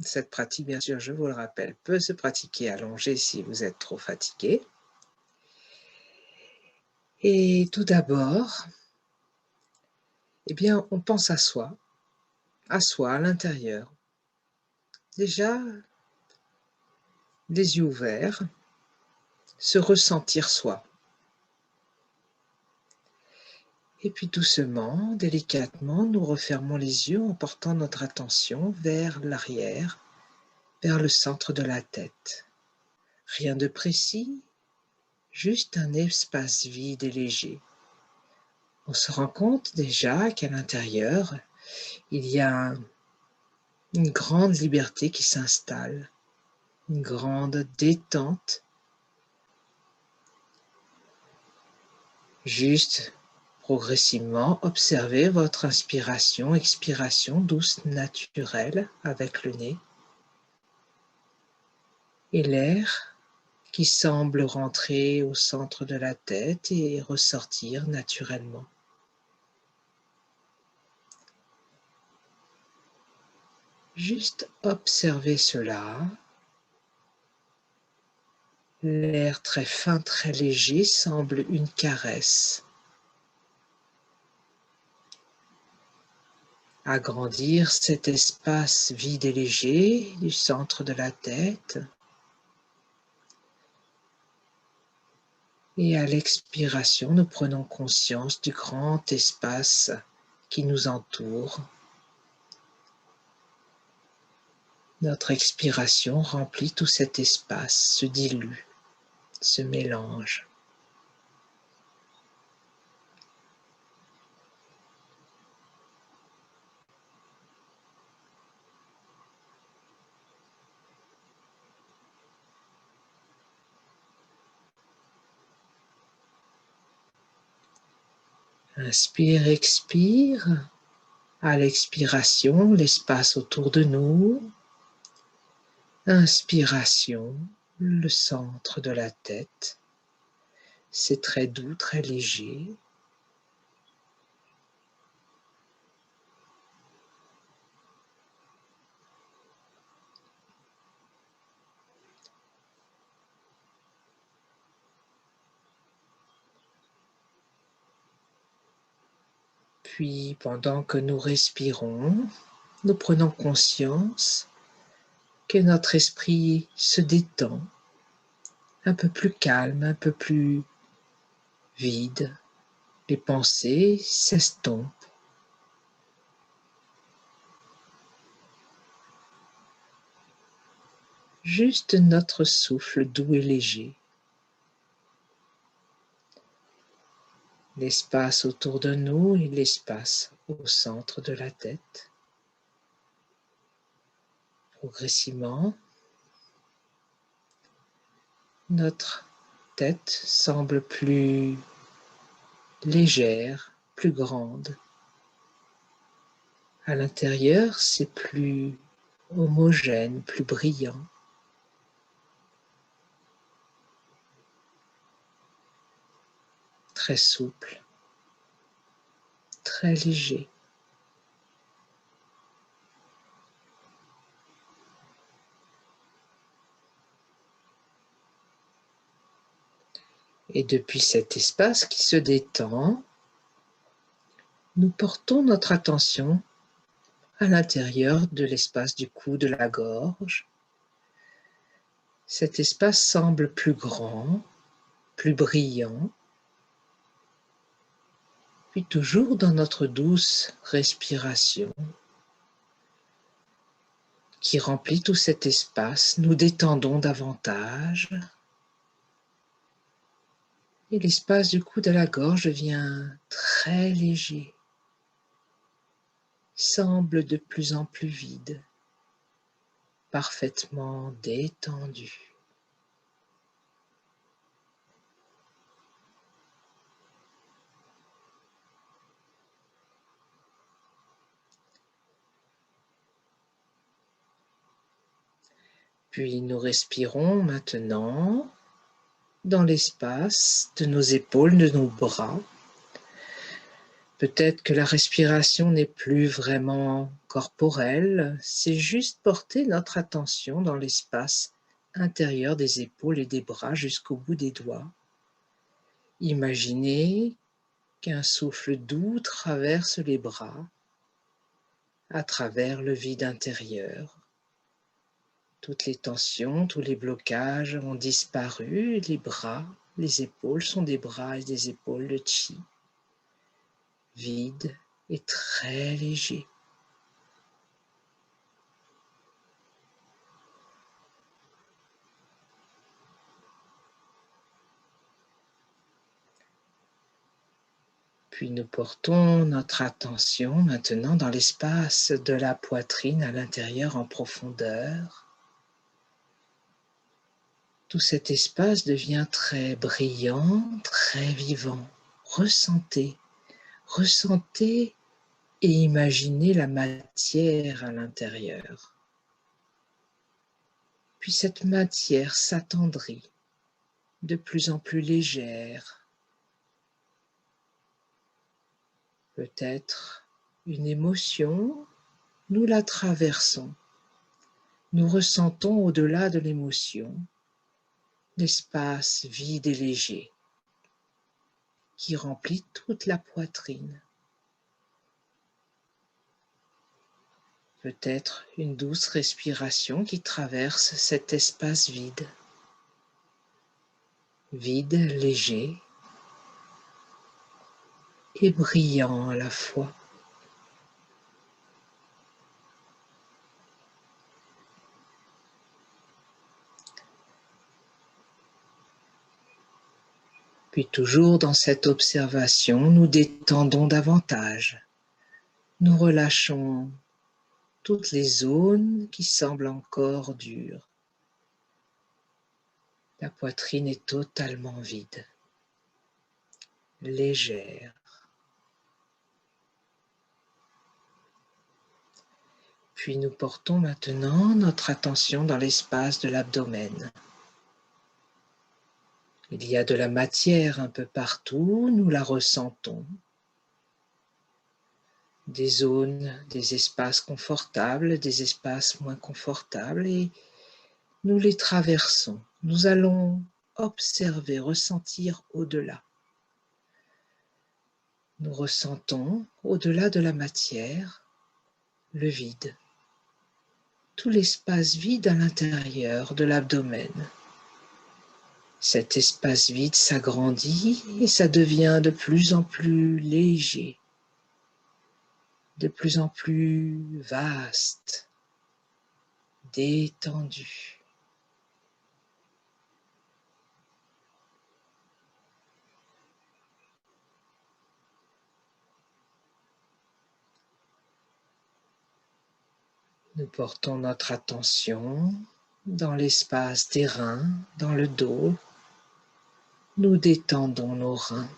Cette pratique, bien sûr, je vous le rappelle, peut se pratiquer allongée si vous êtes trop fatigué. Et tout d'abord, eh bien, on pense à soi, à l'intérieur. Déjà, les yeux ouverts, se ressentir soi. Et puis doucement, délicatement, nous refermons les yeux en portant notre attention vers l'arrière, vers le centre de la tête. Rien de précis, juste un espace vide et léger. On se rend compte déjà qu'à l'intérieur, il y a une grande liberté qui s'installe, une grande détente. Juste, progressivement, observez votre inspiration, expiration douce, naturelle avec le nez. Et l'air qui semble rentrer au centre de la tête et ressortir naturellement. Juste observez cela. L'air très fin, très léger semble une caresse. Agrandir cet espace vide et léger du centre de la tête. Et à l'expiration, nous prenons conscience du grand espace qui nous entoure. Notre expiration remplit tout cet espace, se dilue, se mélange. Inspire, expire. À l'expiration, l'espace autour de nous. Inspiration, le centre de la tête. C'est très doux, très léger. Puis, pendant que nous respirons, nous prenons conscience que notre esprit se détend, un peu plus calme, un peu plus vide. Les pensées s'estompent. Juste notre souffle doux et léger. L'espace autour de nous et l'espace au centre de la tête. Progressivement, notre tête semble plus légère, plus grande. À l'intérieur, c'est plus homogène, plus brillant. Très souple, très léger. Et depuis cet espace qui se détend, nous portons notre attention à l'intérieur de l'espace du cou, de la gorge. Cet espace semble plus grand, plus brillant. Puis toujours dans notre douce respiration qui remplit tout cet espace, nous détendons davantage. Et l'espace du cou de la gorge devient très léger, semble de plus en plus vide, parfaitement détendu. Puis nous respirons maintenant dans l'espace de nos épaules, de nos bras. Peut-être que la respiration n'est plus vraiment corporelle, c'est juste porter notre attention dans l'espace intérieur des épaules et des bras jusqu'au bout des doigts. Imaginez qu'un souffle doux traverse les bras, à travers le vide intérieur. Toutes les tensions, tous les blocages ont disparu, les bras, les épaules sont des bras et des épaules de chi, vides et très légers. Puis nous portons notre attention maintenant dans l'espace de la poitrine à l'intérieur en profondeur. Tout cet espace devient très brillant, très vivant. Ressentez, ressentez et imaginez la matière à l'intérieur. Puis cette matière s'attendrit, de plus en plus légère. Peut-être une émotion, nous la traversons. Nous ressentons au-delà de l'émotion l'espace vide et léger qui remplit toute la poitrine. Peut-être une douce respiration qui traverse cet espace vide. Vide, léger et brillant à la fois. Puis toujours dans cette observation, nous détendons davantage. Nous relâchons toutes les zones qui semblent encore dures. La poitrine est totalement vide, légère. Puis nous portons maintenant notre attention dans l'espace de l'abdomen. Il y a de la matière un peu partout, nous la ressentons. Des zones, des espaces confortables, des espaces moins confortables et nous les traversons. Nous allons observer, ressentir au-delà. Nous ressentons au-delà de la matière le vide, tout l'espace vide à l'intérieur de l'abdomen. Cet espace vide s'agrandit et ça devient de plus en plus léger, de plus en plus vaste, détendu. Nous portons notre attention dans l'espace des reins, dans le dos. Nous détendons nos reins,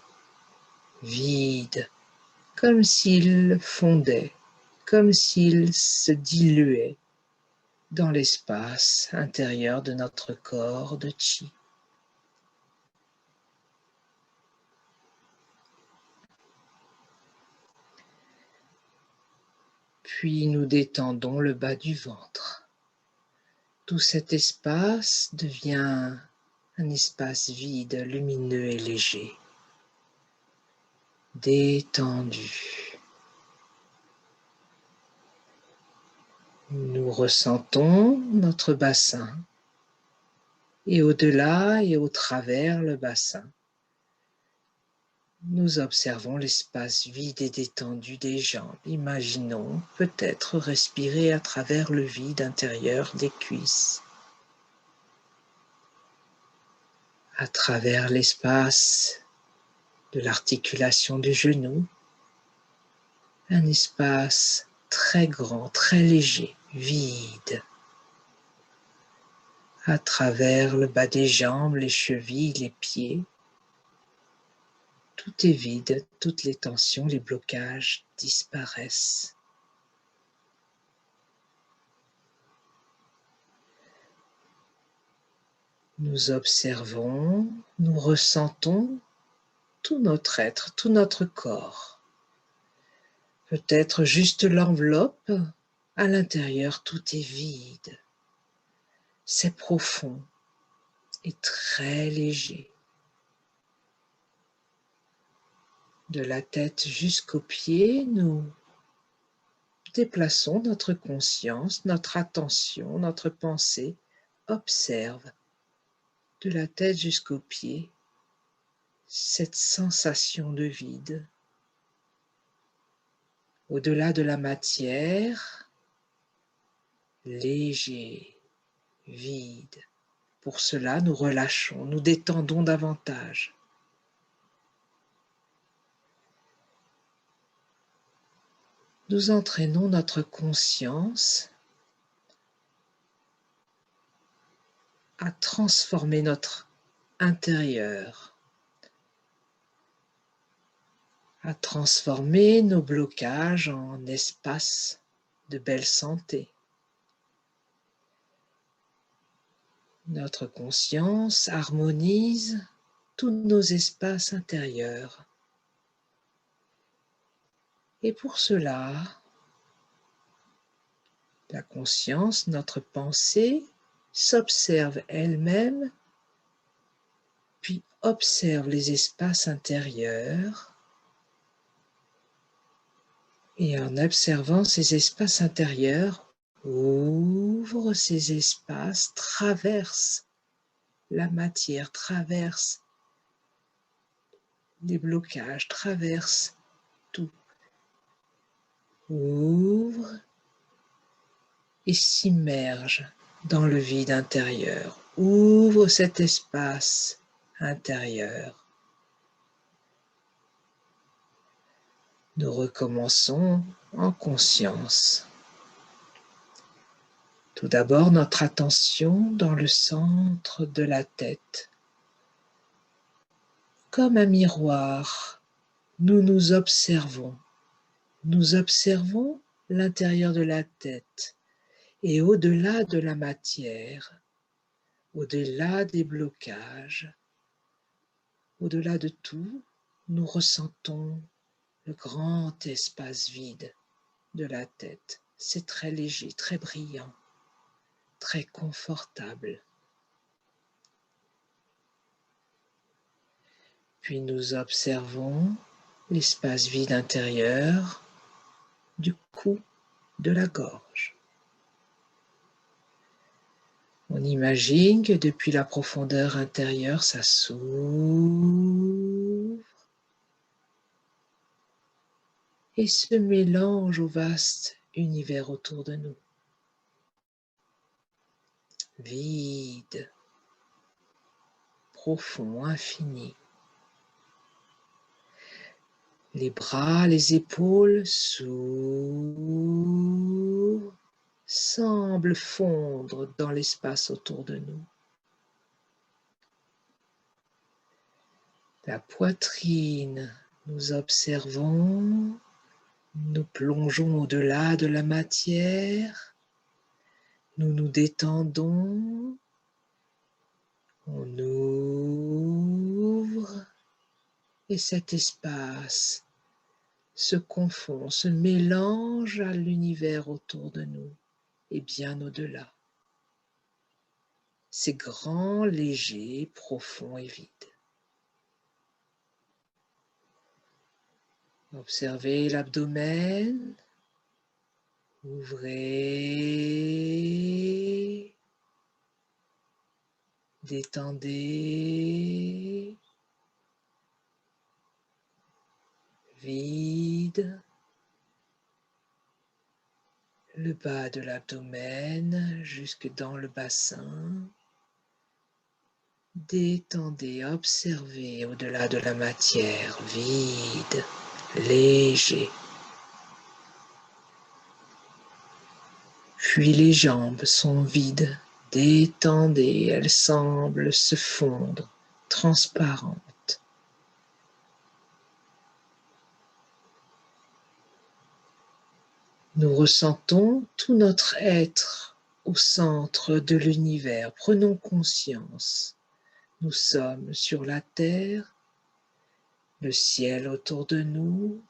vides, comme s'ils fondaient, comme s'ils se diluaient dans l'espace intérieur de notre corps de chi. Puis nous détendons le bas du ventre. Tout cet espace devient un espace vide, lumineux et léger, détendu. Nous ressentons notre bassin et au-delà et au travers le bassin. Nous observons l'espace vide et détendu des jambes. Imaginons peut-être respirer à travers le vide intérieur des cuisses, à travers l'espace de l'articulation du genou, un espace très grand, très léger, vide, à travers le bas des jambes, les chevilles, les pieds. Tout est vide, toutes les tensions, les blocages disparaissent. Nous observons, nous ressentons tout notre être, tout notre corps, Peut-être juste l'enveloppe, à l'intérieur tout est vide. C'est profond et très léger. De la tête jusqu'aux pieds, nous déplaçons notre conscience, notre attention, notre pensée, observe de la tête jusqu'aux pieds cette sensation de vide. Au-delà de la matière, léger, vide. Pour cela, nous relâchons, nous détendons davantage. Nous entraînons notre conscience à transformer notre intérieur, à transformer nos blocages en espaces de belle santé. Notre conscience harmonise tous nos espaces intérieurs. Et pour cela, la conscience, notre pensée, s'observe elle-même, puis observe les espaces intérieurs. Et en observant ces espaces intérieurs, ouvre ces espaces, traverse la matière, traverse les blocages, traverse tout. Ouvre et s'immerge dans le vide intérieur. Ouvre cet espace intérieur. Nous recommençons en conscience. Tout d'abord, notre attention dans le centre de la tête. Comme un miroir, nous nous observons. Nous observons l'intérieur de la tête et au-delà de la matière, au-delà des blocages, au-delà de tout, nous ressentons le grand espace vide de la tête. C'est très léger, très brillant, très confortable. Puis nous observons l'espace vide intérieur du cou, de la gorge. On imagine que depuis la profondeur intérieure, ça s'ouvre et se mélange au vaste univers autour de nous. Vide, profond, infini. Les bras, les épaules s'ouvrent, semblent fondre dans l'espace autour de nous. La poitrine, nous observons, nous plongeons au-delà de la matière, nous nous détendons, on ouvre et cet espace se confond, se mélange à l'univers autour de nous et bien au-delà. C'est grand, léger, profond et vide. Observez l'abdomen, ouvrez, détendez, vide, le bas de l'abdomen jusque dans le bassin. Détendez, observez au-delà de la matière, vide, léger. Puis les jambes sont vides, détendez, elles semblent se fondre, transparentes. Nous ressentons tout notre être au centre de l'univers. Prenons conscience. Nous sommes sur la terre, le ciel autour de nous,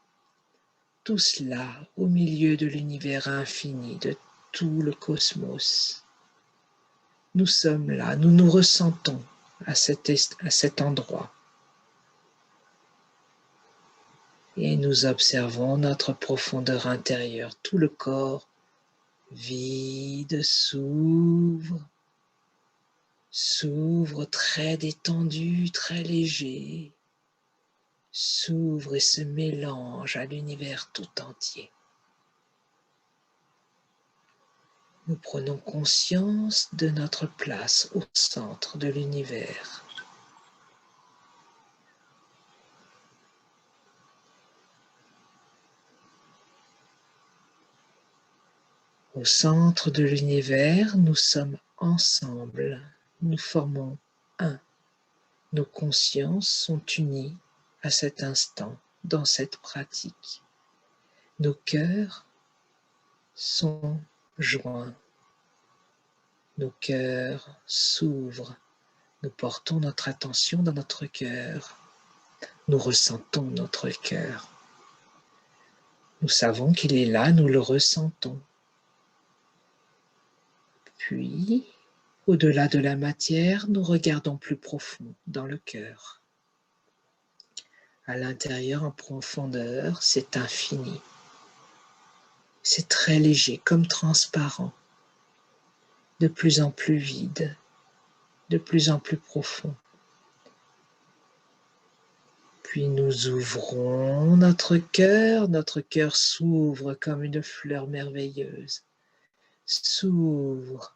tout cela au milieu de l'univers infini, de tout le cosmos. Nous sommes là, nous nous ressentons à cet endroit. Et nous observons notre profondeur intérieure, tout le corps vide s'ouvre très détendu, très léger, s'ouvre et se mélange à l'univers tout entier. Nous prenons conscience de notre place au centre de l'univers. Au centre de l'univers, nous sommes ensemble, nous formons un. Nos consciences sont unies à cet instant, dans cette pratique. Nos cœurs sont joints. Nos cœurs s'ouvrent. Nous portons notre attention dans notre cœur. Nous ressentons notre cœur. Nous savons qu'il est là, nous le ressentons. Puis, au-delà de la matière, nous regardons plus profond dans le cœur. À l'intérieur, en profondeur, c'est infini. C'est très léger, comme transparent, de plus en plus vide, de plus en plus profond. Puis nous ouvrons notre cœur s'ouvre comme une fleur merveilleuse, s'ouvre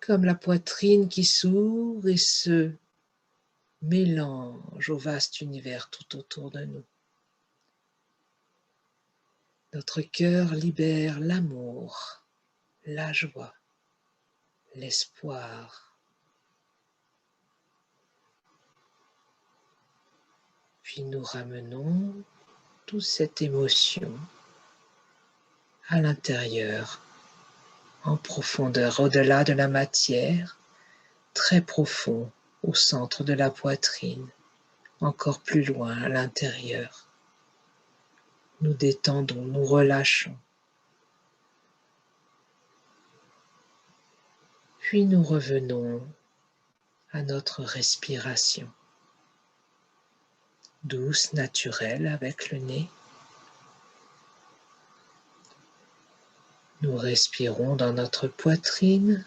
comme la poitrine qui s'ouvre et se mélange au vaste univers tout autour de nous. Notre cœur libère l'amour, la joie, l'espoir. Puis nous ramenons toute cette émotion à l'intérieur, en profondeur, au-delà de la matière, très profond, au centre de la poitrine, encore plus loin à l'intérieur. Nous détendons, nous relâchons. Puis nous revenons à notre respiration, douce, naturelle avec le nez. Nous respirons dans notre poitrine.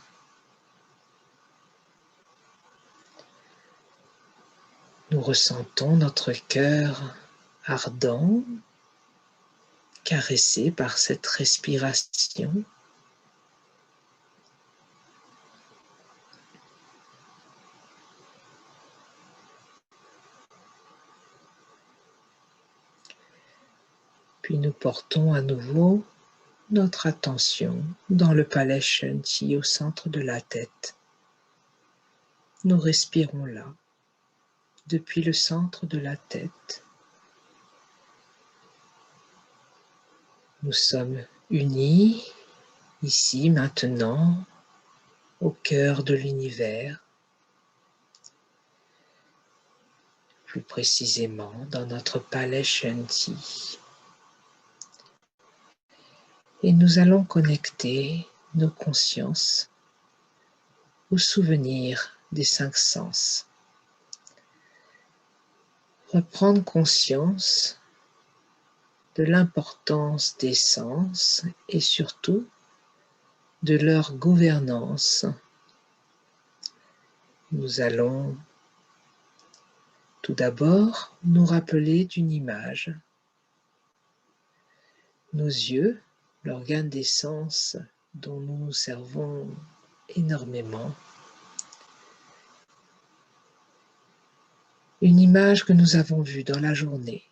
Nous ressentons notre cœur ardent, caressé par cette respiration. Puis nous portons à nouveau notre attention dans le palais Shanti au centre de la tête. Nous respirons là, depuis le centre de la tête. Nous sommes unis, ici, maintenant, au cœur de l'univers, plus précisément dans notre palais Shanti. Et nous allons connecter nos consciences aux souvenirs des 5 sens. Reprendre conscience de l'importance des sens et surtout de leur gouvernance. Nous allons tout d'abord nous rappeler d'une image. Nos yeux, l'organe des sens dont nous nous servons énormément. Une image que nous avons vue dans la journée,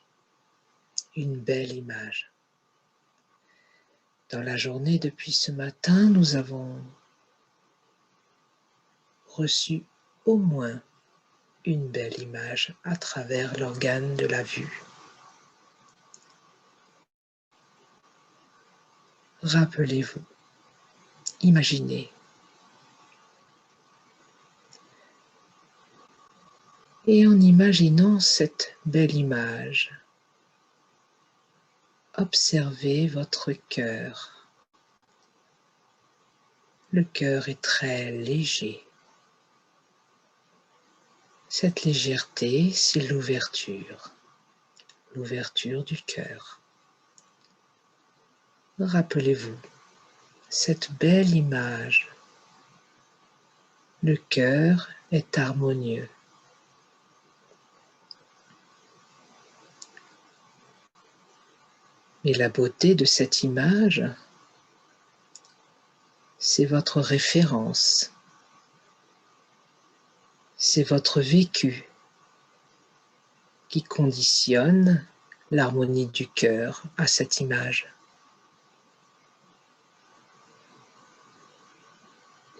une belle image. Dans la journée, depuis ce matin, nous avons reçu au moins une belle image à travers l'organe de la vue. Rappelez-vous, imaginez. Et en imaginant cette belle image, Observez votre cœur. Le cœur est très léger. Cette légèreté, c'est l'ouverture du cœur. Rappelez-vous cette belle image. Le cœur est harmonieux. Et la beauté de cette image, c'est votre référence, c'est votre vécu qui conditionne l'harmonie du cœur à cette image.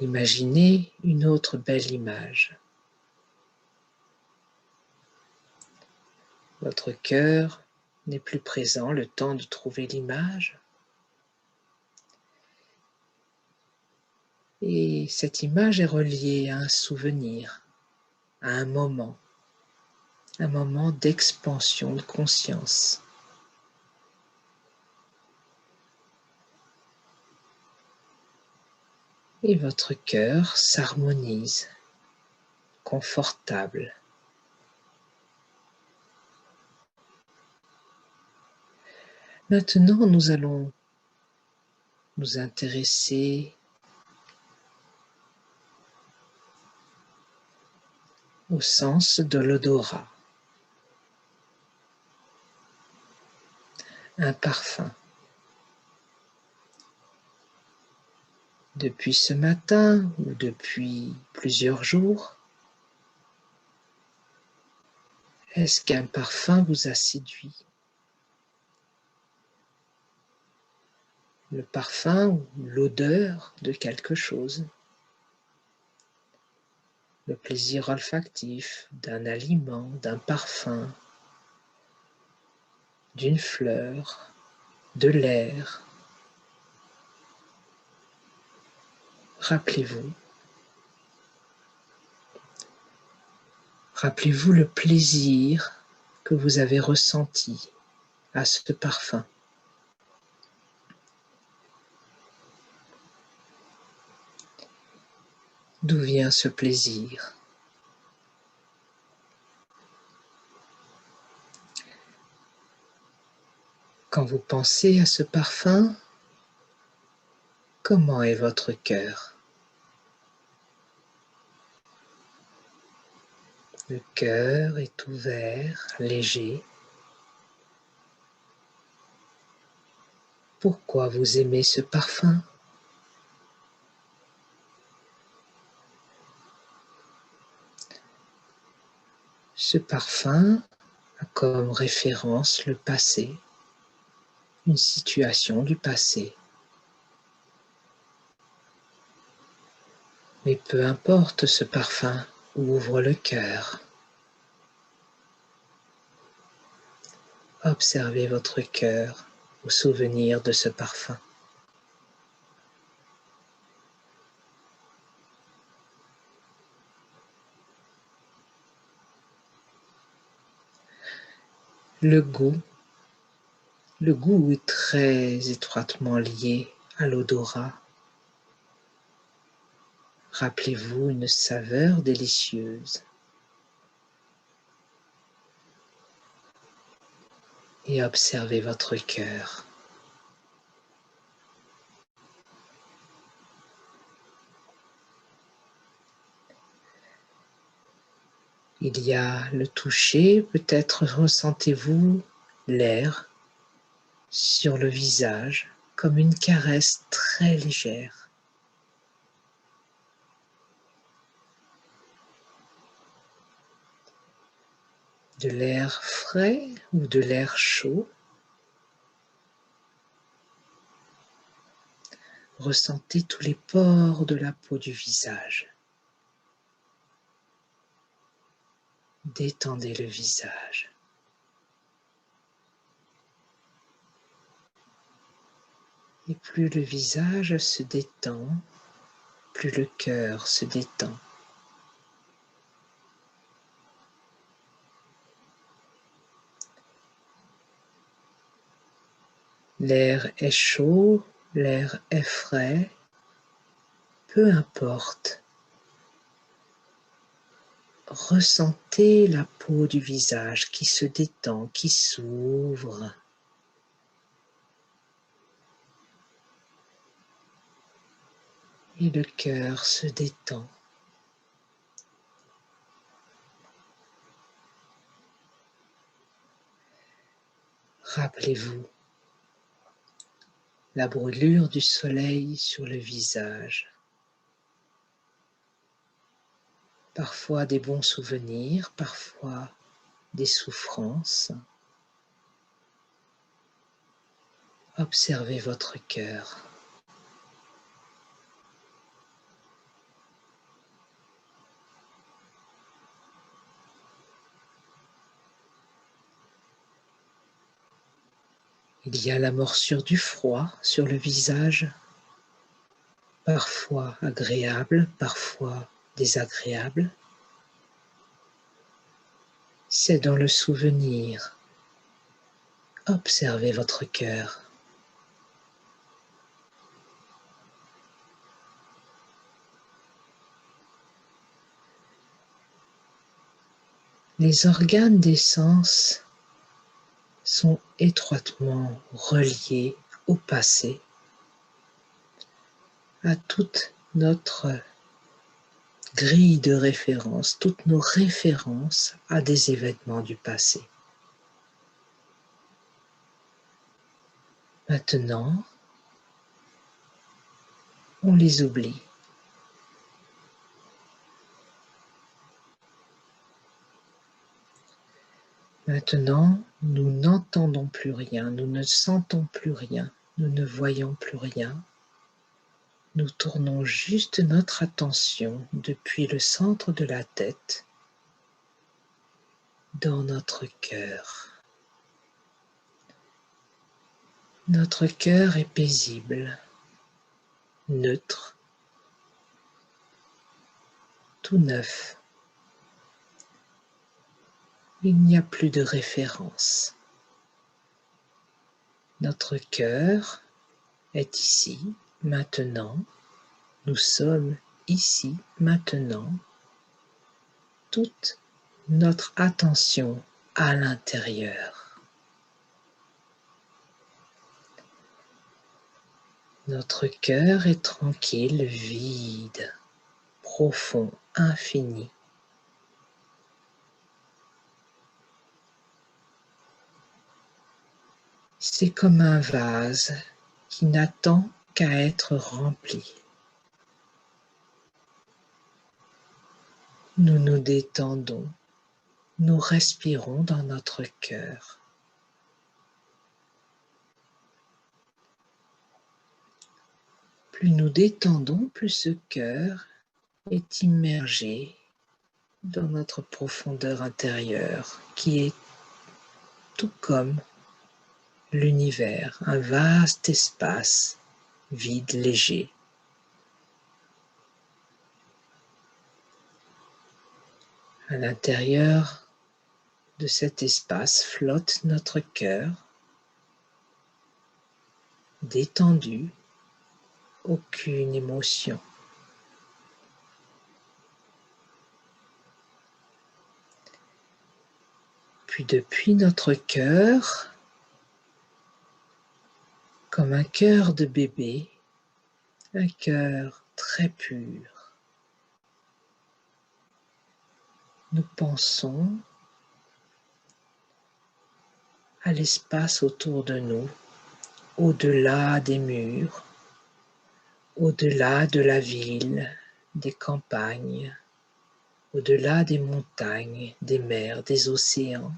Imaginez une autre belle image. Votre cœur n'est plus présent le temps de trouver l'image. Et cette image est reliée à un souvenir, à un moment d'expansion de conscience. Et votre cœur s'harmonise, confortable. Maintenant, nous allons nous intéresser au sens de l'odorat. Un parfum. Depuis ce matin ou depuis plusieurs jours, est-ce qu'un parfum vous a séduit? Le parfum ou l'odeur de quelque chose. Le plaisir olfactif d'un aliment, d'un parfum, d'une fleur, de l'air. Rappelez-vous le plaisir que vous avez ressenti à ce parfum. D'où vient ce plaisir? Quand vous pensez à ce parfum, comment est votre cœur? Le cœur est ouvert, léger. Pourquoi vous aimez ce parfum? Ce parfum a comme référence le passé, une situation du passé. Mais peu importe, ce parfum ouvre le cœur. Observez votre cœur au souvenir de ce parfum. Le goût est très étroitement lié à l'odorat. Rappelez-vous une saveur délicieuse. Et observez votre cœur. Il y a le toucher, peut-être ressentez-vous l'air sur le visage comme une caresse très légère. De l'air frais ou de l'air chaud. Ressentez tous les pores de la peau du visage. Détendez le visage. Et plus le visage se détend, plus le cœur se détend. L'air est chaud, l'air est frais, peu importe. Ressentez la peau du visage qui se détend, qui s'ouvre. Et le cœur se détend. Rappelez-vous la brûlure du soleil sur le visage. Parfois des bons souvenirs, parfois des souffrances. Observez votre cœur. Il y a la morsure du froid sur le visage, parfois agréable, parfois désagréable. C'est dans le souvenir. Observez votre cœur. Les organes des sens sont étroitement reliés au passé, à toute notre grille de référence, toutes nos références à des événements du passé. Maintenant, on les oublie. Maintenant, nous n'entendons plus rien, nous ne sentons plus rien, nous ne voyons plus rien. Nous tournons juste notre attention depuis le centre de la tête dans notre cœur. Notre cœur est paisible, neutre, tout neuf. Il n'y a plus de référence. Notre cœur est ici, maintenant. Nous sommes ici, maintenant. Toute notre attention à l'intérieur. Notre cœur est tranquille, vide, profond, infini. C'est comme un vase qui n'attend qu'à être rempli. Nous nous détendons, nous respirons dans notre cœur. Plus nous détendons, plus ce cœur est immergé dans notre profondeur intérieure, qui est tout comme l'univers, un vaste espace vide, léger. À l'intérieur de cet espace flotte notre cœur, détendu, aucune émotion. Puis depuis notre cœur, comme un cœur de bébé, un cœur très pur, nous pensons à l'espace autour de nous, au-delà des murs, au-delà de la ville, des campagnes, au-delà des montagnes, des mers, des océans.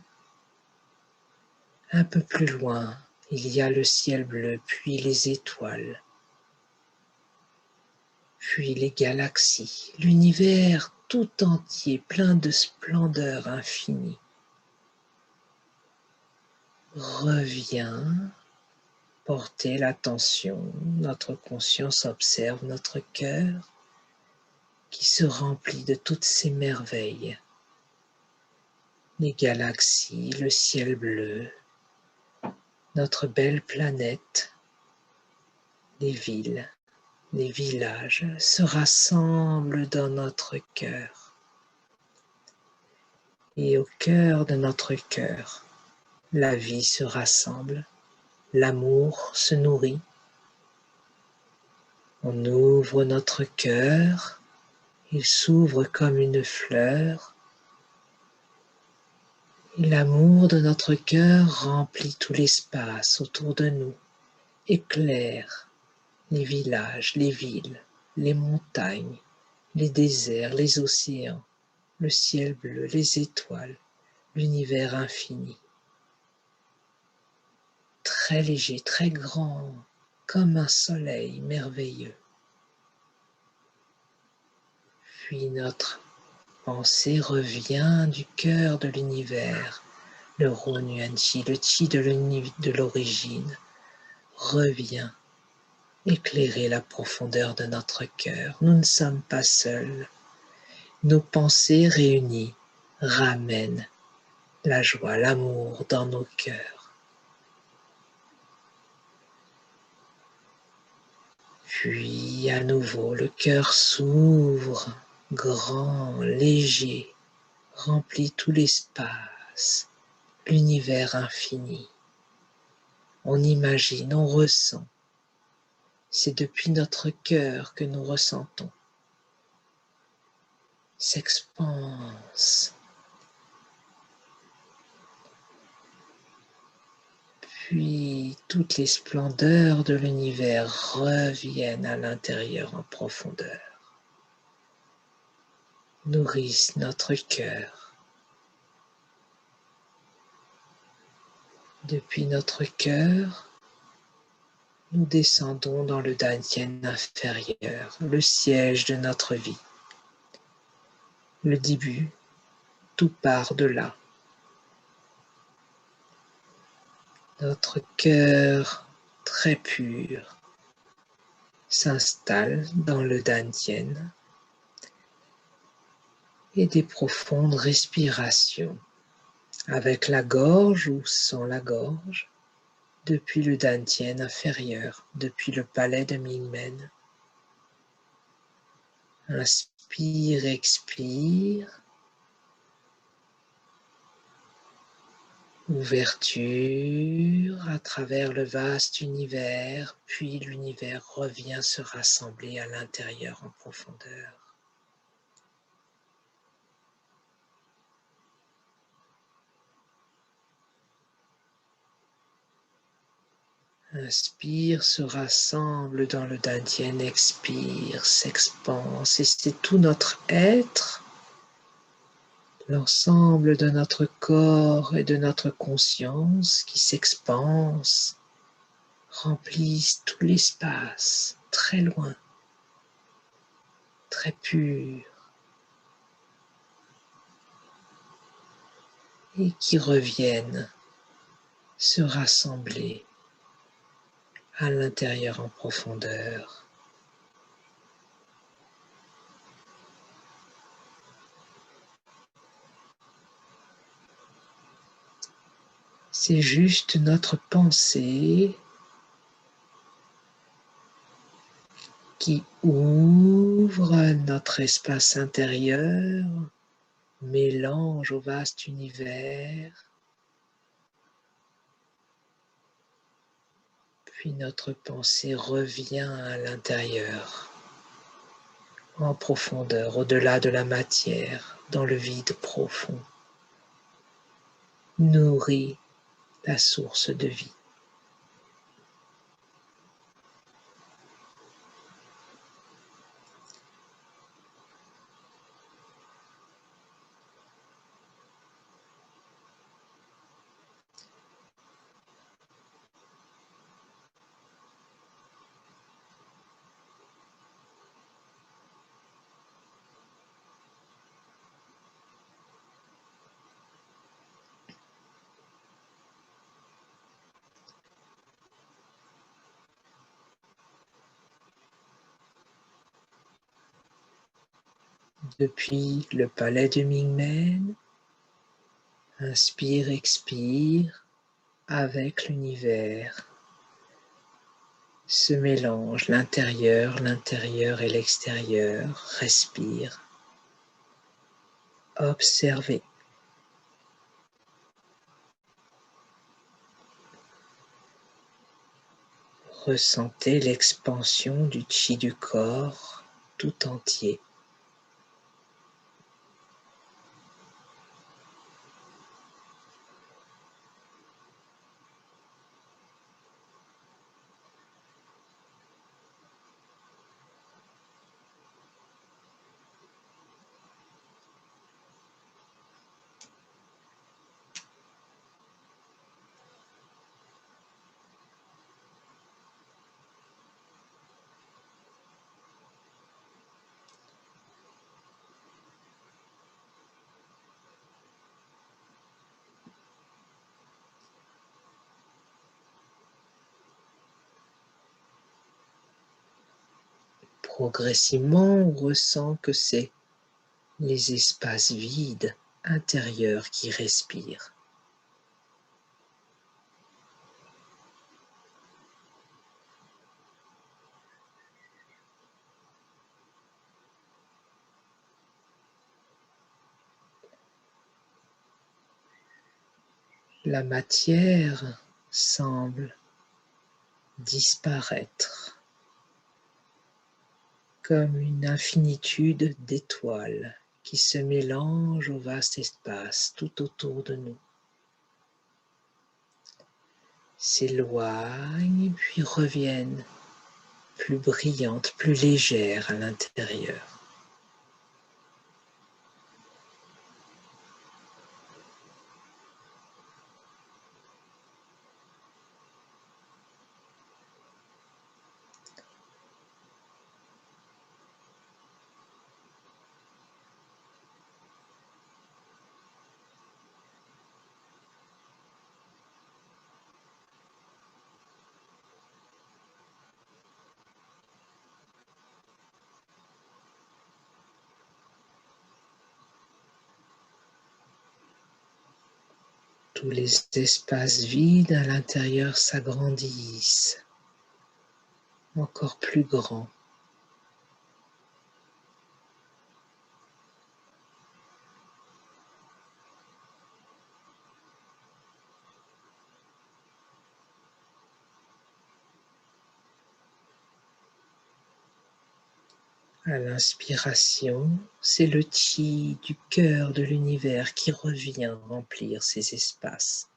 Un peu plus loin, il y a le ciel bleu, puis les étoiles, puis les galaxies, l'univers tout entier, plein de splendeur infinie. Reviens, portez l'attention, notre conscience observe notre cœur qui se remplit de toutes ces merveilles. Les galaxies, le ciel bleu, notre belle planète, les villes, les villages se rassemblent dans notre cœur. Et au cœur de notre cœur, la vie se rassemble, l'amour se nourrit. On ouvre notre cœur, il s'ouvre comme une fleur. Et l'amour de notre cœur remplit tout l'espace autour de nous, éclaire les villages, les villes, les montagnes, les déserts, les océans, le ciel bleu, les étoiles, l'univers infini. Très léger, très grand, comme un soleil merveilleux. Puis notre pensée revient du cœur de l'univers, le Ron-Yuan-Chi, le Chi de l'origine, revient éclairer la profondeur de notre cœur. Nous ne sommes pas seuls. Nos pensées réunies ramènent la joie, l'amour dans nos cœurs. Puis à nouveau, le cœur s'ouvre, grand, léger, remplit tout l'espace, l'univers infini. On imagine, on ressent. C'est depuis notre cœur que nous ressentons. S'expanse. Puis toutes les splendeurs de l'univers reviennent à l'intérieur en profondeur, nourrissent notre cœur. Depuis notre cœur, nous descendons dans le Dantian inférieur, le siège de notre vie. Le début, tout part de là. Notre cœur très pur s'installe dans le Dantian et des profondes respirations avec la gorge ou sans la gorge, depuis le Dantian inférieur, depuis le palais de Mingmen. Inspire, expire. Ouverture à travers le vaste univers, puis l'univers revient se rassembler à l'intérieur en profondeur. Inspire, se rassemble dans le Dantian, expire, s'expanse, et c'est tout notre être, l'ensemble de notre corps et de notre conscience qui s'expanse, remplissent tout l'espace, très loin, très pur, et qui reviennent se rassembler à l'intérieur en profondeur. C'est juste notre pensée qui ouvre notre espace intérieur, mélange au vaste univers, puis notre pensée revient à l'intérieur, en profondeur, au-delà de la matière, dans le vide profond, nourrit la source de vie. Depuis le palais de Mingmen, inspire, expire, avec l'univers se mélangent, l'intérieur et l'extérieur. Respire, observez. Ressentez l'expansion du chi du corps tout entier. Progressivement, on ressent que c'est les espaces vides intérieurs qui respirent. La matière semble disparaître comme une infinitude d'étoiles qui se mélangent au vaste espace tout autour de nous, s'éloignent puis reviennent plus brillantes, plus légères à l'intérieur. Tous les espaces vides à l'intérieur s'agrandissent, encore plus grands. À l'inspiration, c'est le chi du cœur de l'univers qui revient remplir ces espaces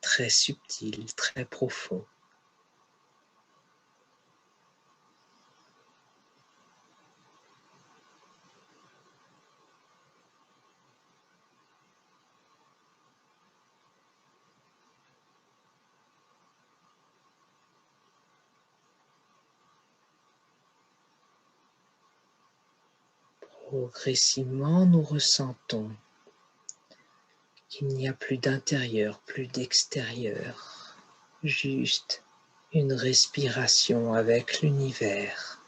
très subtils, très profonds. Progressivement, nous ressentons qu'il n'y a plus d'intérieur, plus d'extérieur, juste une respiration avec l'univers.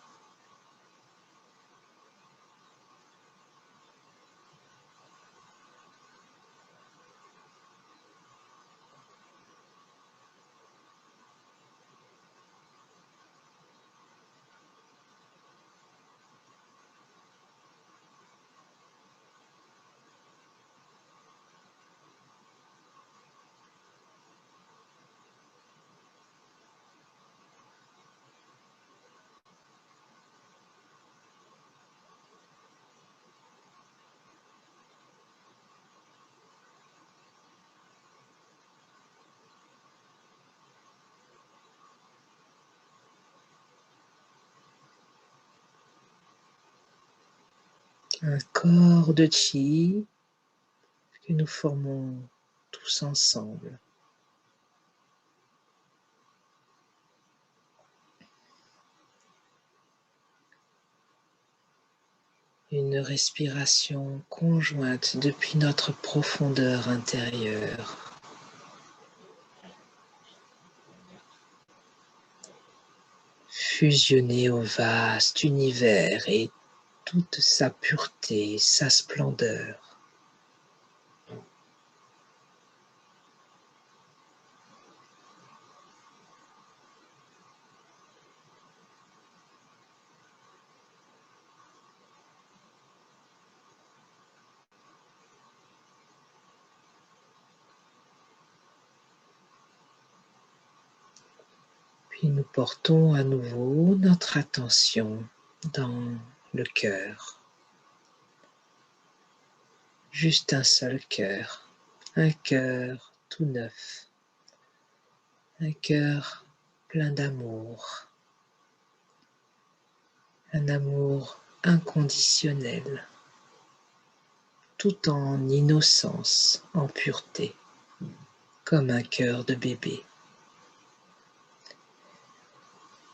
Un corps de chi que nous formons tous ensemble. Une respiration conjointe depuis notre profondeur intérieure. Fusionnée au vaste univers et toute sa pureté, sa splendeur. Puis nous portons à nouveau notre attention dans le cœur. Juste un seul cœur, un cœur tout neuf, un cœur plein d'amour, un amour inconditionnel, tout en innocence, en pureté, comme un cœur de bébé.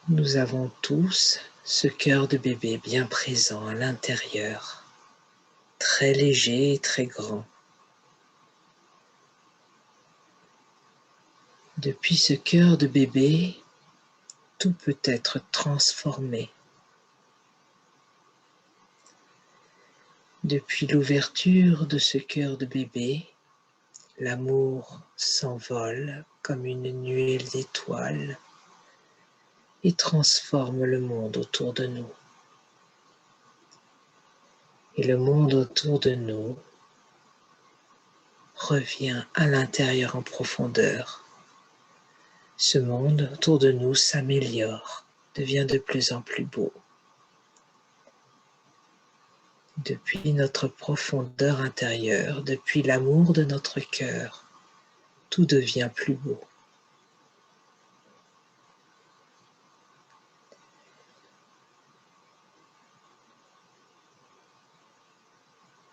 Nous avons tous ce cœur de bébé bien présent à l'intérieur, très léger et très grand. Depuis ce cœur de bébé, tout peut être transformé. Depuis l'ouverture de ce cœur de bébé, l'amour s'envole comme une nuée d'étoiles et transforme le monde autour de nous. Et le monde autour de nous revient à l'intérieur en profondeur. Ce monde autour de nous s'améliore, devient de plus en plus beau. Depuis notre profondeur intérieure, depuis l'amour de notre cœur, tout devient plus beau.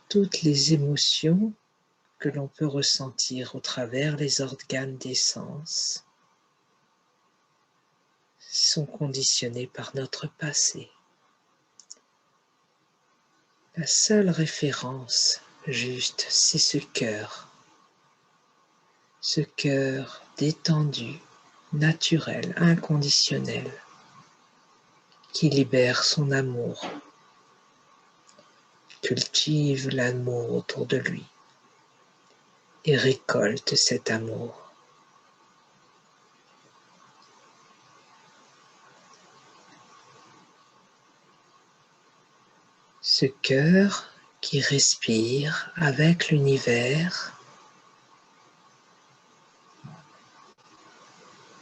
Toutes les émotions que l'on peut ressentir au travers les organes des sens sont conditionnées par notre passé. La seule référence juste, c'est ce cœur détendu, naturel, inconditionnel, qui libère son amour, cultive l'amour autour de lui et récolte cet amour. Ce cœur qui respire avec l'univers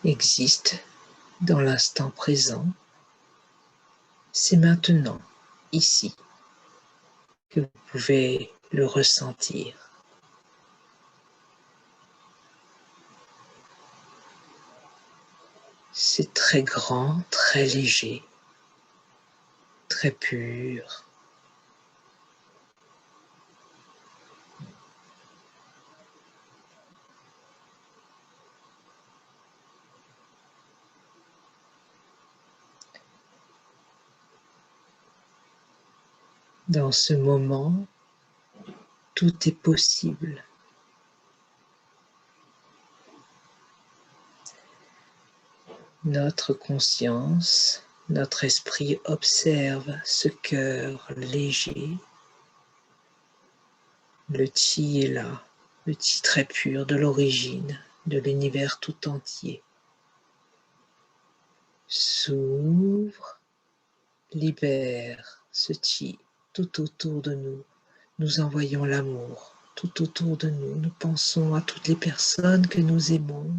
existe dans l'instant présent. C'est maintenant, ici, que vous pouvez le ressentir. C'est très grand, très léger, très pur. Dans ce moment, tout est possible. Notre conscience, notre esprit observe ce cœur léger. Le Chi est là, le Chi très pur de l'origine, de l'univers tout entier. S'ouvre, libère ce Chi tout autour de nous. Nous envoyons l'amour tout autour de nous. Nous pensons à toutes les personnes que nous aimons.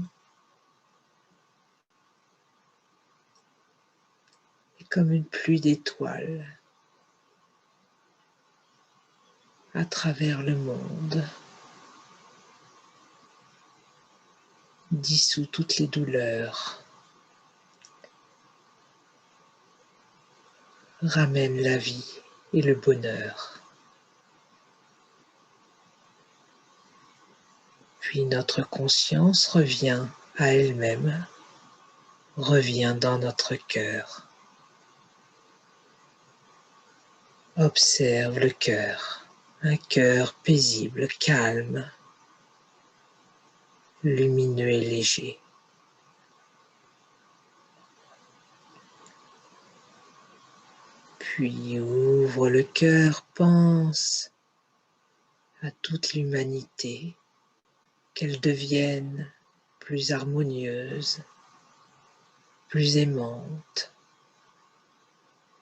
Et comme une pluie d'étoiles à travers le monde, dissout toutes les douleurs, ramène la vie et le bonheur. Puis notre conscience revient à elle-même, revient dans notre cœur. Observe le cœur, un cœur paisible, calme, lumineux et léger. Puis ouvre le cœur, pense à toute l'humanité, qu'elle devienne plus harmonieuse, plus aimante,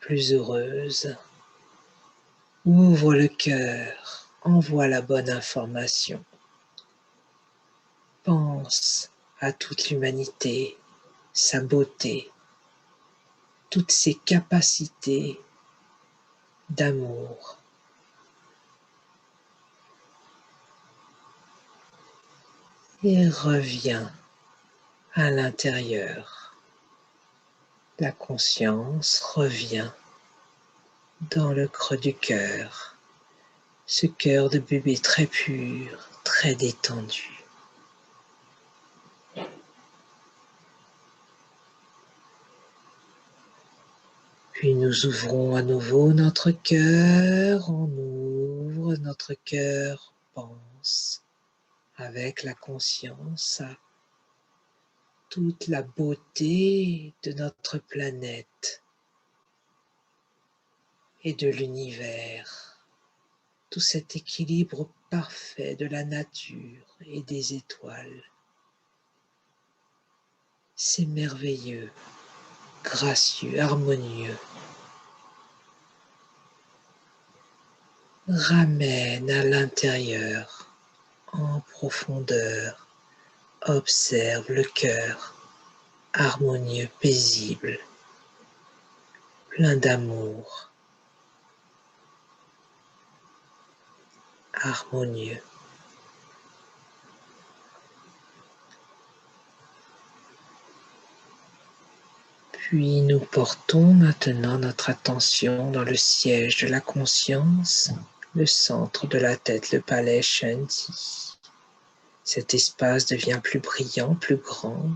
plus heureuse. Ouvre le cœur, envoie la bonne information. Pense à toute l'humanité, sa beauté, toutes ses capacités d'amour. Et reviens à l'intérieur. La conscience revient dans le creux du cœur, ce cœur de bébé très pur, très détendu. Puis nous ouvrons à nouveau notre cœur, on ouvre notre cœur, pense avec la conscience à toute la beauté de notre planète et de l'univers, tout cet équilibre parfait de la nature et des étoiles. C'est merveilleux, gracieux, harmonieux. Ramène à l'intérieur, en profondeur, observe le cœur, harmonieux, paisible, plein d'amour, harmonieux. Puis nous portons maintenant notre attention dans le siège de la conscience, le centre de la tête, le palais Shanti. Cet espace devient plus brillant, plus grand.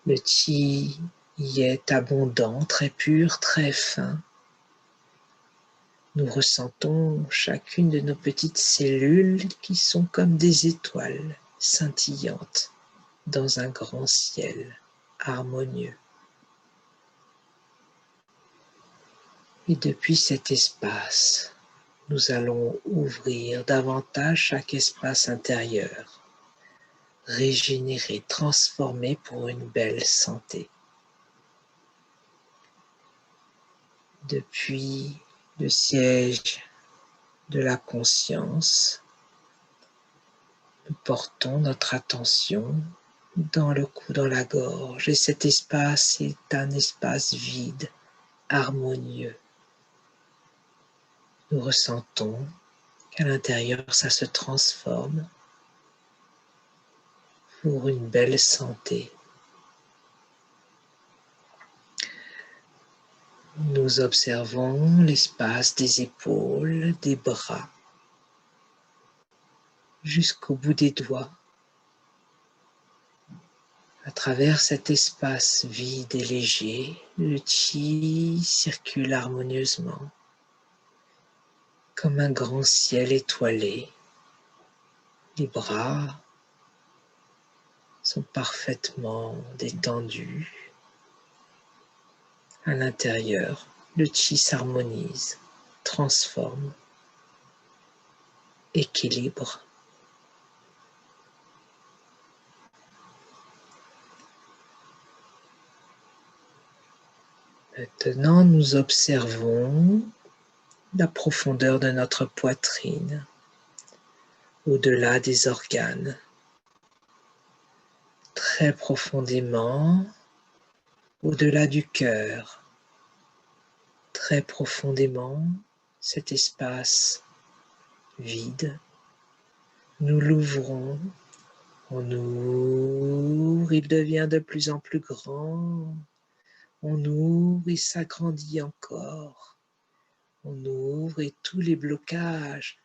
Le chi y est abondant, très pur, très fin. Nous ressentons chacune de nos petites cellules qui sont comme des étoiles scintillantes dans un grand ciel harmonieux. Et depuis cet espace, nous allons ouvrir davantage chaque espace intérieur, régénérer, transformer pour une belle santé. Depuis le siège de la conscience, nous portons notre attention dans le cou, dans la gorge, et cet espace est un espace vide, harmonieux. Nous ressentons qu'à l'intérieur, ça se transforme pour une belle santé. Nous observons l'espace des épaules, des bras, jusqu'au bout des doigts. À travers cet espace vide et léger, le chi circule harmonieusement, comme un grand ciel étoilé. Les bras sont parfaitement détendus. À l'intérieur, le chi s'harmonise, transforme, équilibre. Maintenant, nous observons la profondeur de notre poitrine, au-delà des organes. Très profondément, au-delà du cœur, très profondément, cet espace vide, nous l'ouvrons, on ouvre, il devient de plus en plus grand, on ouvre, il s'agrandit encore, on ouvre et tous les blocages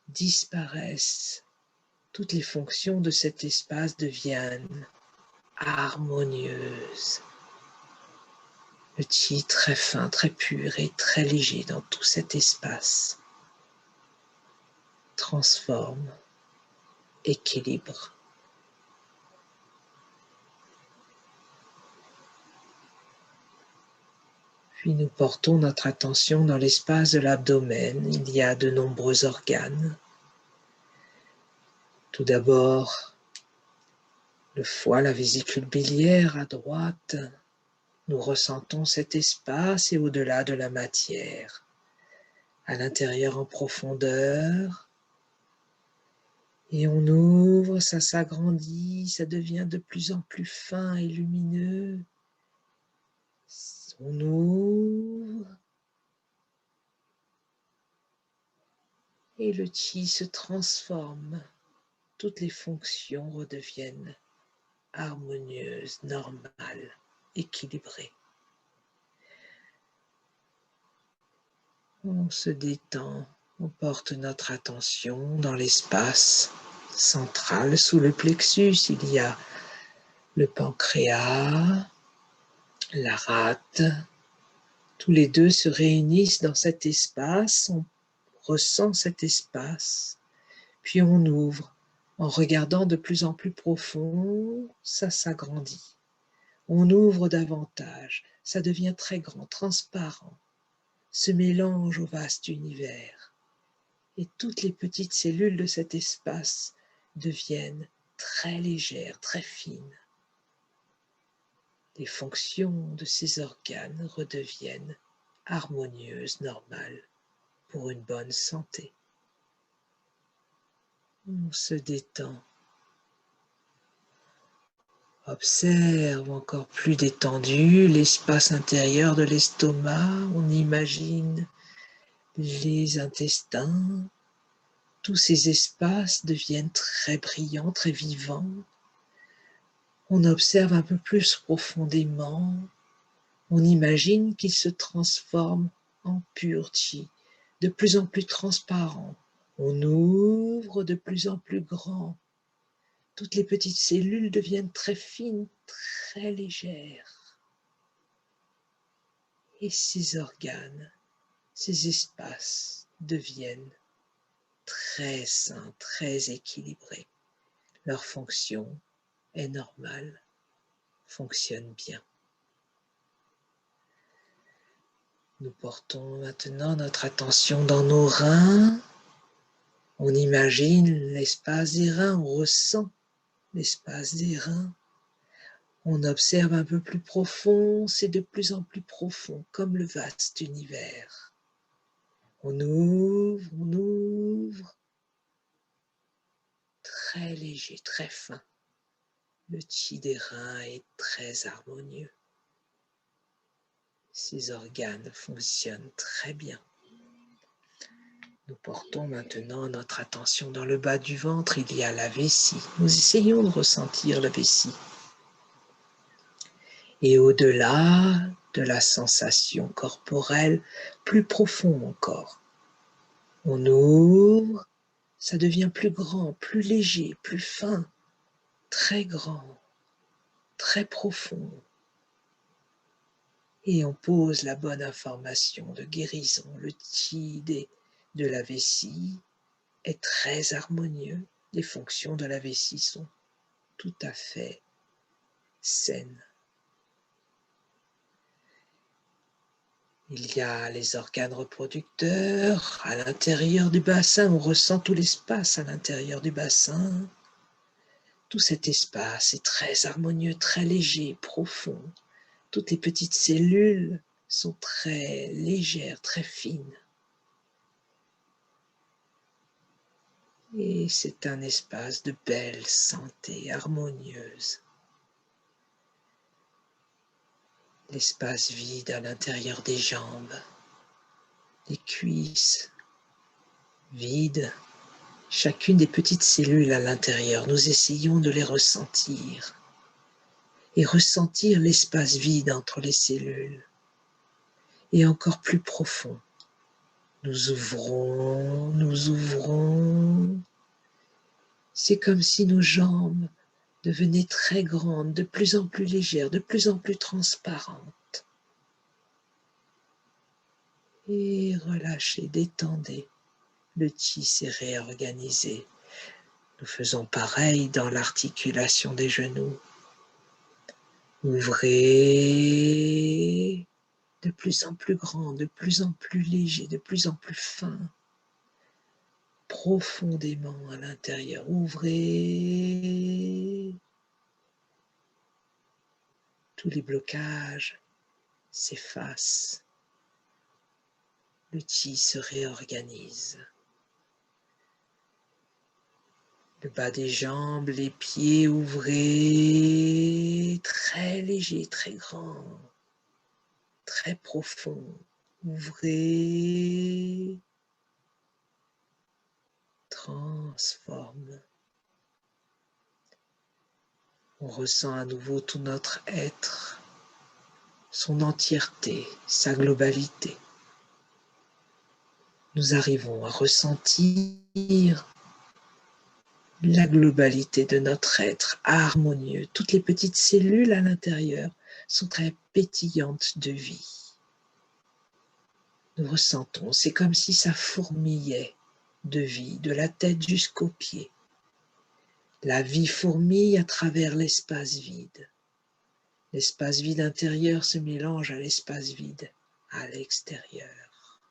disparaissent, toutes les fonctions de cet espace deviennent harmonieuses. Le chi très fin, très pur et très léger dans tout cet espace transforme, équilibre. Puis nous portons notre attention dans l'espace de l'abdomen. Il y a de nombreux organes. Tout d'abord, le foie, la vésicule biliaire à droite. Nous ressentons cet espace et au-delà de la matière. À l'intérieur en profondeur, Et on ouvre, ça s'agrandit, ça devient de plus en plus fin et lumineux. On ouvre. Et le chi se transforme. Toutes les fonctions redeviennent harmonieuses, normales, équilibrées. On se détend, on porte notre attention dans l'espace central. Sous le plexus, il y a le pancréas, la rate. Tous les deux se réunissent dans cet espace, on ressent cet espace, puis on ouvre. En regardant de plus en plus profond, ça s'agrandit. On ouvre davantage, ça devient très grand, transparent, se mélange au vaste univers. Et toutes les petites cellules de cet espace deviennent très légères, très fines. Les fonctions de ces organes redeviennent harmonieuses, normales, pour une bonne santé. On se détend. Observe encore plus détendu l'espace intérieur de l'estomac. On imagine les intestins. Tous ces espaces deviennent très brillants, très vivants. On observe un peu plus profondément. On imagine qu'ils se transforment en pur chi, de plus en plus transparent. On ouvre de plus en plus grand. Toutes les petites cellules deviennent très fines, très légères. Et ces organes, ces espaces deviennent très sains, très équilibrés. Leur fonction est normale, fonctionne bien. Nous portons maintenant notre attention dans nos reins. On imagine l'espace des reins, on ressent l'espace des reins. On observe un peu plus profond, c'est de plus en plus profond, comme le vaste univers. On ouvre, très léger, très fin. Le chi des reins est très harmonieux. Ces organes fonctionnent très bien. Nous portons maintenant notre attention dans le bas du ventre, il y a la vessie. Nous essayons de ressentir la vessie. Et au-delà de la sensation corporelle, plus profond encore. On ouvre, ça devient plus grand, plus léger, plus fin, très grand, très profond. Et on pose la bonne information de guérison. Le chi de la vessie est très harmonieux. Les fonctions de la vessie sont tout à fait saines. Il y a les organes reproducteurs à l'intérieur du bassin. On ressent tout l'espace à l'intérieur du bassin. Tout cet espace est très harmonieux, très léger, profond. Toutes les petites cellules sont très légères, très fines. Et c'est un espace de belle santé harmonieuse. L'espace vide à l'intérieur des jambes, des cuisses, vide. Chacune des petites cellules à l'intérieur, nous essayons de les ressentir et ressentir l'espace vide entre les cellules et encore plus profond. Nous ouvrons. C'est comme si nos jambes devenaient très grandes, de plus en plus légères, de plus en plus transparentes. Et relâchez, détendez. Le chi s'est réorganisé. Nous faisons pareil dans l'articulation des genoux. Ouvrez, de plus en plus grand, de plus en plus léger, de plus en plus fin. Profondément à l'intérieur. Ouvrez. Tous les blocages s'effacent. Le chi se réorganise. Le bas des jambes, les pieds ouvrez, très léger, très grand, très profond. Ouvrez, transforme. On ressent à nouveau tout notre être, son entièreté, sa globalité. Nous arrivons à ressentir la globalité de notre être harmonieux. Toutes les petites cellules à l'intérieur sont très pétillantes de vie. Nous ressentons, c'est comme si ça fourmillait de vie, de la tête jusqu'aux pieds. La vie fourmille à travers l'espace vide. L'espace vide intérieur se mélange à l'espace vide à l'extérieur.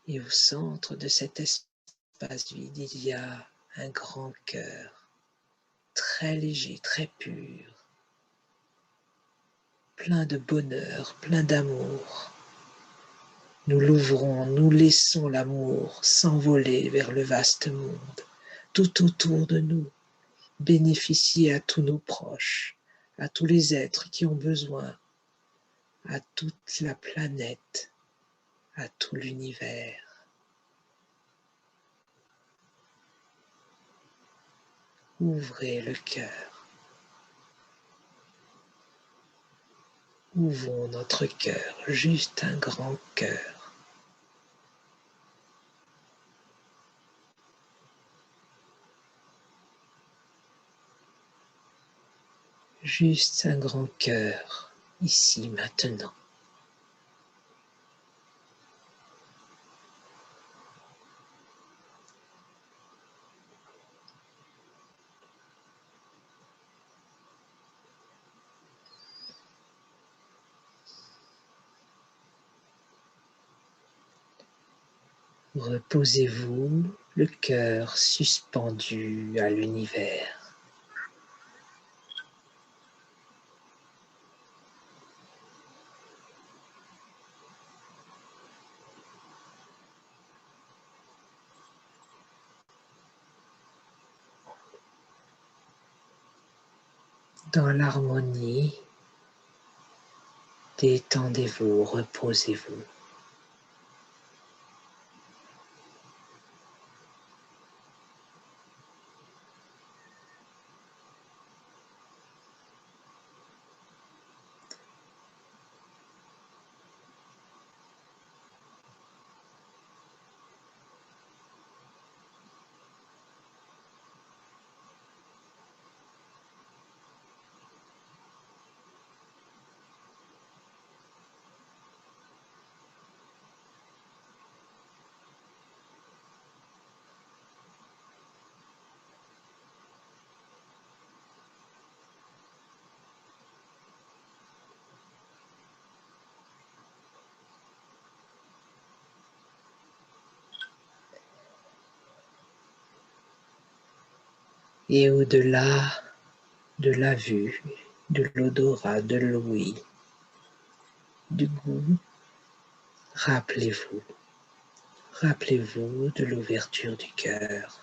Et au centre de cet espace vide, il y a un grand cœur, très léger, très pur, plein de bonheur, plein d'amour. Nous l'ouvrons, nous laissons l'amour s'envoler vers le vaste monde, tout autour de nous, bénéficier à tous nos proches, à tous les êtres qui ont besoin, à toute la planète, à tout l'univers. Ouvrez le cœur. Ouvrons notre cœur, juste un grand cœur. Juste un grand cœur, ici, maintenant. Reposez-vous, le cœur suspendu à l'univers. Dans l'harmonie, détendez-vous, reposez-vous. Et au-delà de la vue, de l'odorat, de l'ouïe, du goût, rappelez-vous, rappelez-vous de l'ouverture du cœur.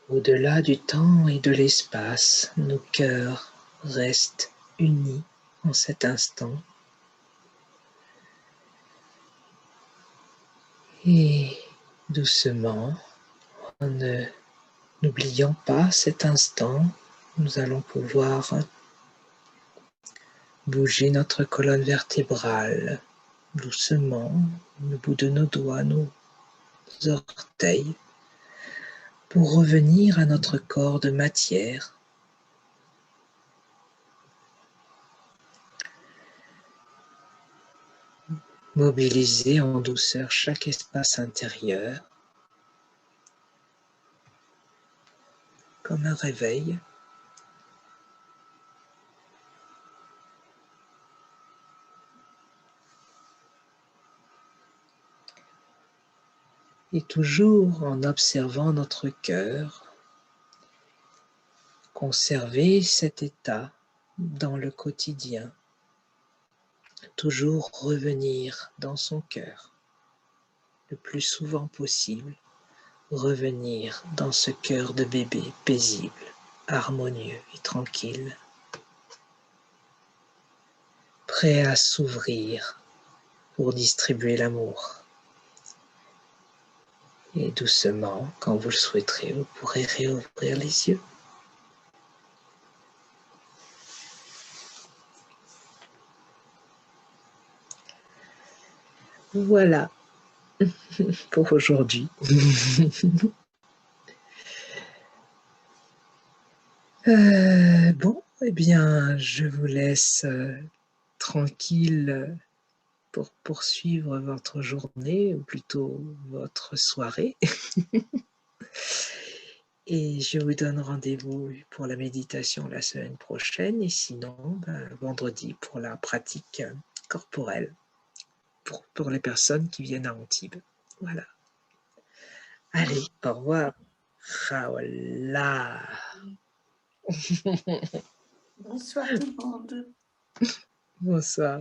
Au-delà du temps et de l'espace, nos cœurs restent unis en cet instant. Et doucement, en n'oubliant pas cet instant, nous allons pouvoir bouger notre colonne vertébrale doucement, le bout de nos doigts, nos orteils, pour revenir à notre corps de matière. Mobiliser en douceur chaque espace intérieur, comme un réveil. Et toujours en observant notre cœur, conserver cet état dans le quotidien. Toujours revenir dans son cœur, le plus souvent possible, revenir dans ce cœur de bébé paisible, harmonieux et tranquille, prêt à s'ouvrir pour distribuer l'amour. Et doucement, quand vous le souhaiterez, vous pourrez réouvrir les yeux. Voilà pour aujourd'hui. Bon, eh bien, je vous laisse tranquille pour poursuivre votre journée, ou plutôt votre soirée. Et je vous donne rendez-vous pour la méditation la semaine prochaine, et sinon, vendredi pour la pratique corporelle, pour les personnes qui viennent à Antibes. Voilà. Allez, au revoir. Raoula. Bonsoir tout le monde. Bonsoir.